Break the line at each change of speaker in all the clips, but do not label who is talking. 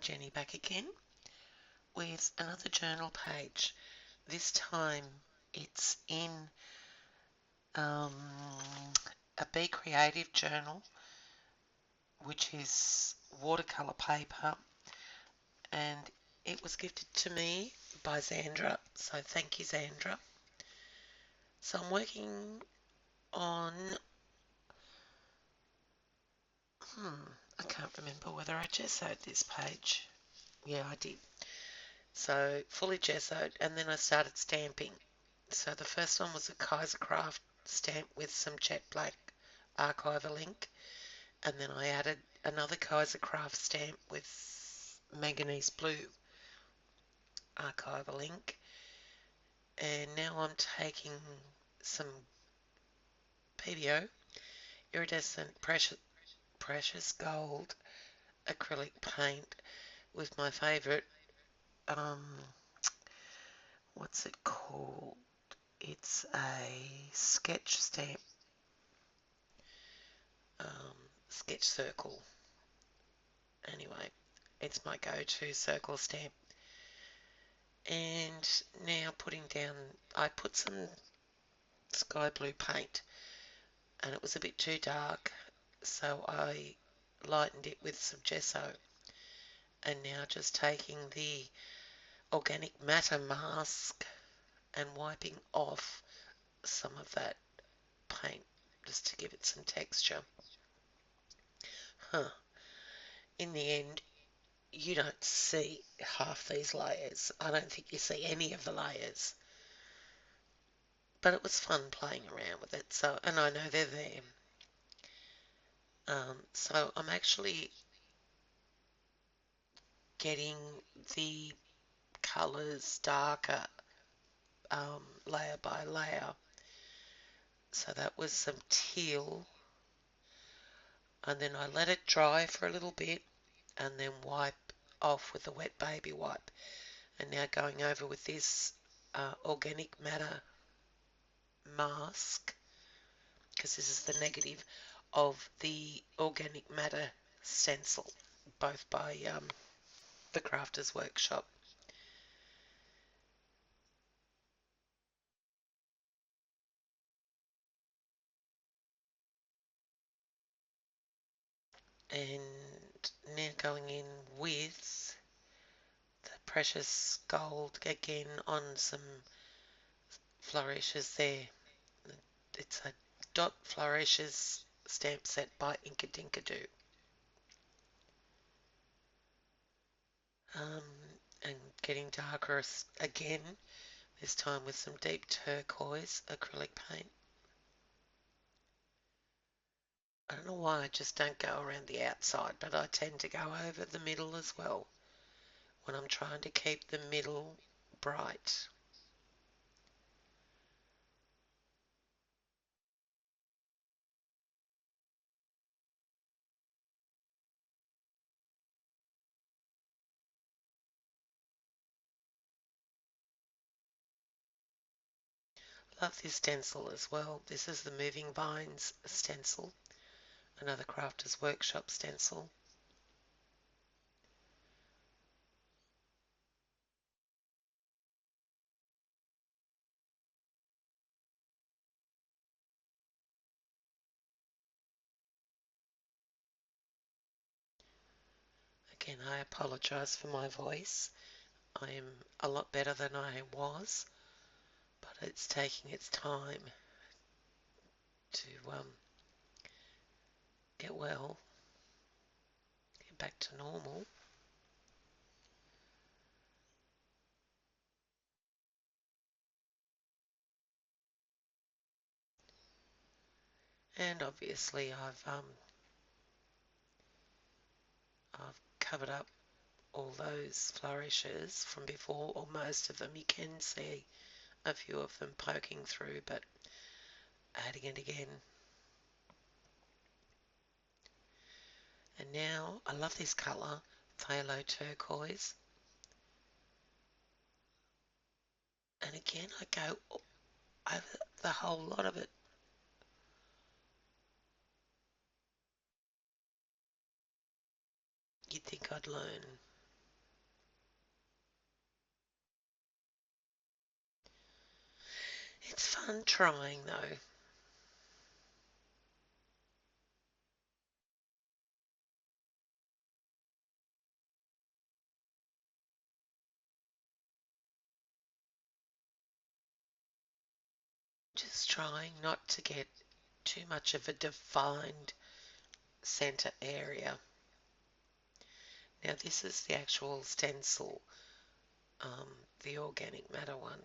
Jenny back again with another journal page. This time it's in um, a Be Creative journal, which is watercolour paper, and it was gifted to me by Xandra, so thank you, Xandra. So I'm working on, I can't remember whether I gessoed this page. Yeah, I did. So fully gessoed, and then I started stamping. So the first one was a Kaisercraft stamp with some jet black archival ink, and then I added another Kaisercraft stamp with manganese blue archival ink, and now I'm taking some PBO iridescent precious gold acrylic paint with my favourite, um, what's it called? It's a sketch stamp, um, sketch circle. Anyway, it's my go-to circle stamp. And now putting down, I put some sky blue paint and it was a bit too dark, so I lightened it with some gesso. And now just taking the organic matter mask and wiping off some of that paint just to give it some texture. Huh. In the end, you don't see half these layers. I don't think you see any of the layers. But it was fun playing around with it, so, and I know they're there. So I'm actually getting the colours darker, layer by layer. So that was some teal, and then I let it dry for a little bit and then wipe off with a wet baby wipe. And now going over with this organic matter mask, because this is the negative of the organic matter stencil, both by the Crafters Workshop. And now going in with the precious gold again on some flourishes there. It's a dot flourishes stamp set by Inkadinkado. Um, and getting darker again, this time with some deep turquoise acrylic paint. I don't know why I just don't go around the outside, but I tend to go over the middle as well when I'm trying to keep the middle bright. Love this stencil as well. This is the Moving Vines stencil, another Crafters Workshop stencil. Again, I apologise for my voice. I am a lot better than I was, but it's taking its time to get well, get back to normal. And obviously I've covered up all those flourishes from before, or most of them. You can see a few of them poking through, but adding it again. And now I love this colour, phthalo turquoise. And again I go over the whole lot of it. You'd think I'd learn, It's fun trying though. Just trying not to get too much of a defined center area. Now this is the actual stencil, the organic matter one.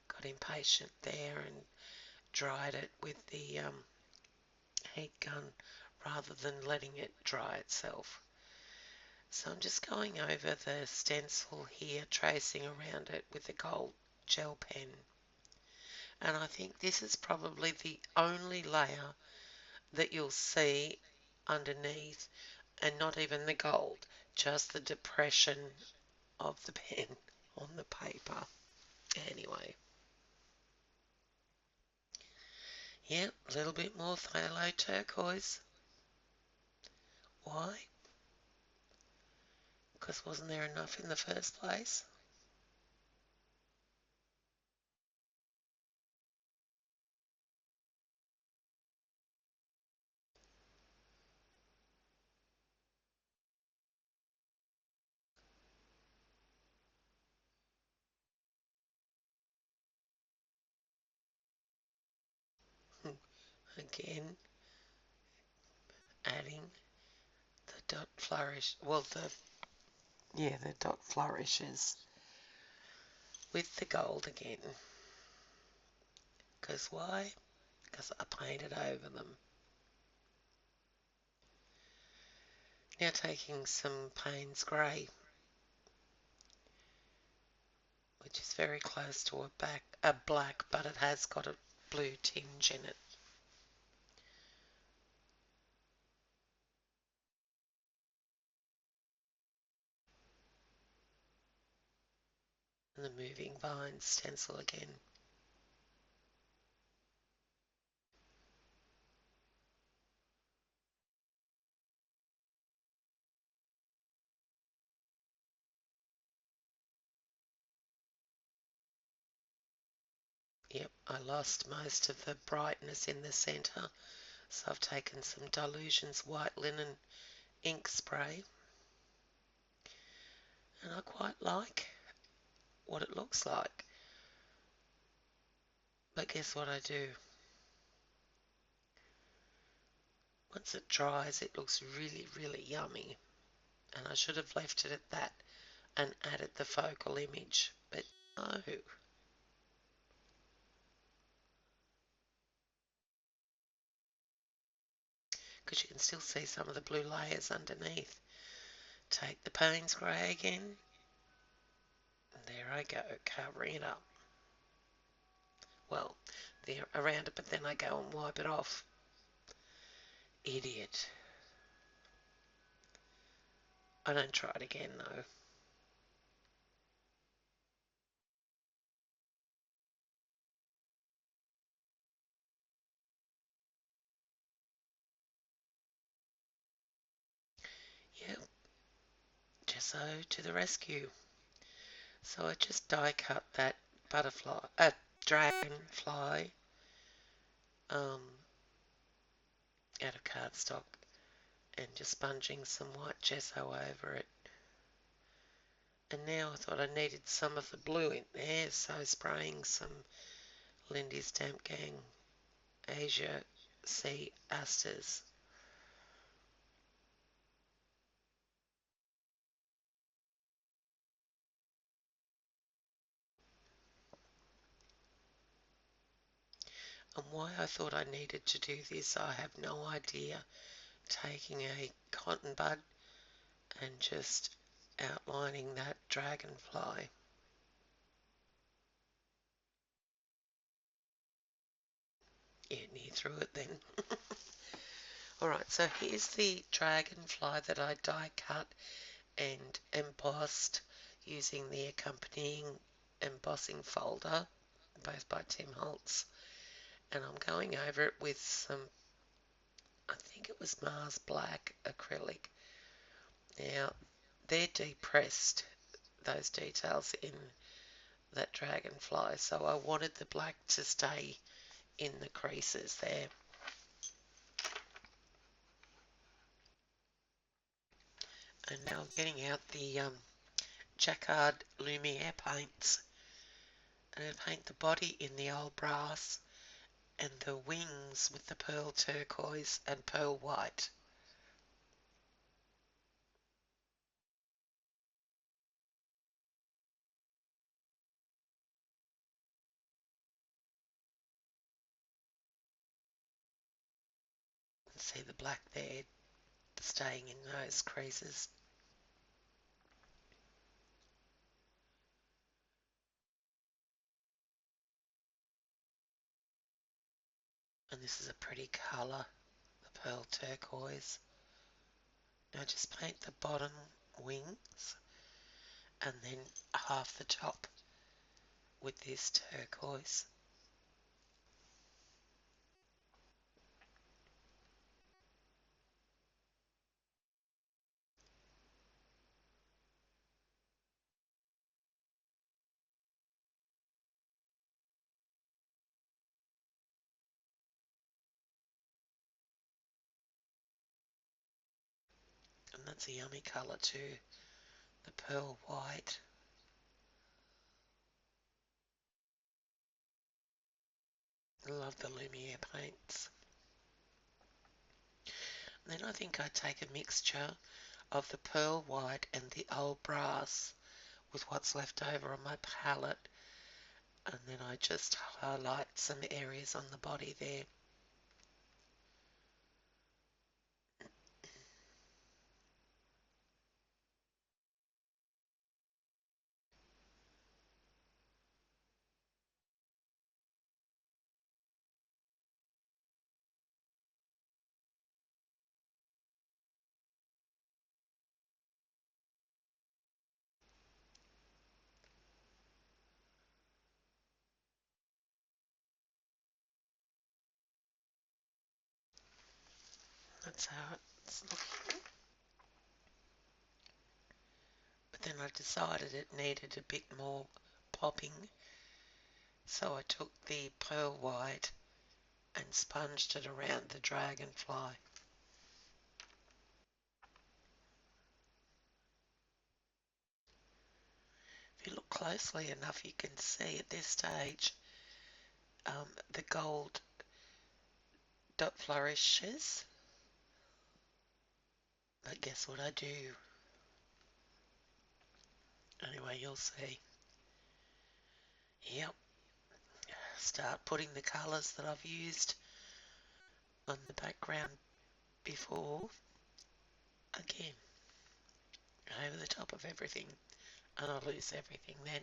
Got impatient there and dried it with the heat gun rather than letting it dry itself. So I'm just going over the stencil here, tracing around it with a gold gel pen. And I think this is probably the only layer that you'll see underneath, and not even the gold, just the depression of the pen on the paper. Anyway, yeah, a little bit more phthalo turquoise. Why? Because wasn't there enough in the first place? Again, adding the dot flourish, well, the dot flourishes with the gold again. Because why? Because I painted over them. Now taking some Payne's Grey, which is very close to a black, but it has got a blue tinge in it. And the moving vines stencil again. Yep, I lost most of the brightness in the centre, so I've taken some Dylusions white linen ink spray, and I quite like what it looks like. But guess what I do? Once it dries, it looks really, really yummy, and I should have left it at that and added the focal image, but no, because you can still see some of the blue layers underneath. Take the Payne's Grey again, and there I go, covering it up. Well, there around it, but then I go and wipe it off. Idiot. I don't try it again though. Yep, Gesso to the rescue. So I just die cut that dragonfly, um, out of cardstock and just sponging some white gesso over it. And now I thought I needed some of the blue in there, so spraying some Lindy's Stamp Gang Asia Sea Asters. And why I thought I needed to do this, I have no idea. Taking a cotton bud and just outlining that dragonfly. Yeah, near through it then. Alright, so here's the dragonfly that I die cut and embossed using the accompanying embossing folder, both by Tim Holtz. And I'm going over it with some think it was Mars Black acrylic. Now, they're depressed, those details in that dragonfly, so I wanted the black to stay in the creases there. And now I'm getting out the Jacquard Lumiere paints, and I paint the body in the old brass and the wings with the pearl turquoise and pearl white. See the black there staying in those creases. And this is a pretty colour, the pearl turquoise. Now just paint the bottom wings and then half the top with this turquoise. And that's a yummy colour too, the pearl white. I love the Lumiere paints. And then I think I take a mixture of the pearl white and the old brass with what's left over on my palette, and then I just highlight some areas on the body there. That's how it's looking. But then I decided it needed a bit more popping, so I took the pearl white and sponged it around the dragonfly. If you look closely enough, you can see at this stage the gold dot flourishes. But guess what I do? Anyway, you'll see. Yep. Start putting the colours that I've used on the background before again over the top of everything, and I lose everything then.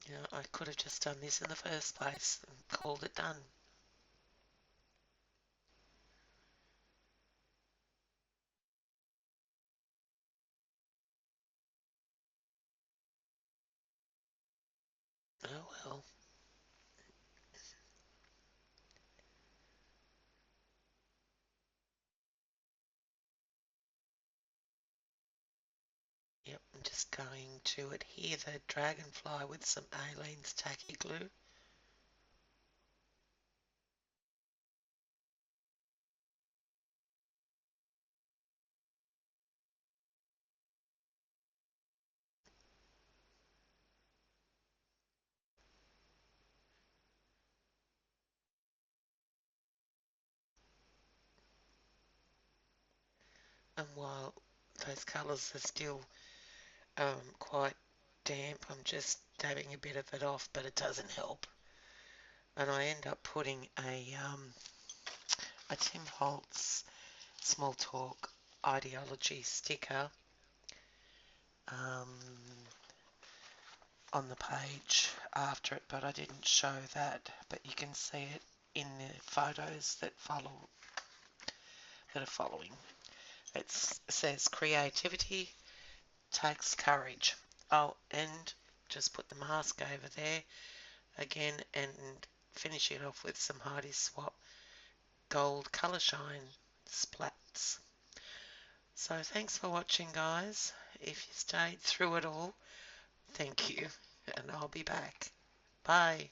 You know, I could have just done this in the first place and called it done. Oh well. Yep, I'm just going to adhere the dragonfly with some Aleene's tacky glue. And while those colours are still quite damp, I'm just dabbing a bit of it off, but it doesn't help. And I end up putting a Tim Holtz Small Talk ideology sticker um, on the page after it, but I didn't show that. But you can see it in the photos that are following. It says creativity takes courage. Oh, and just put the mask over there again, and finishing off with some Heidi Swap Gold Colour Shine splats. So thanks for watching, guys. If you stayed through it all, thank you, and I'll be back. Bye.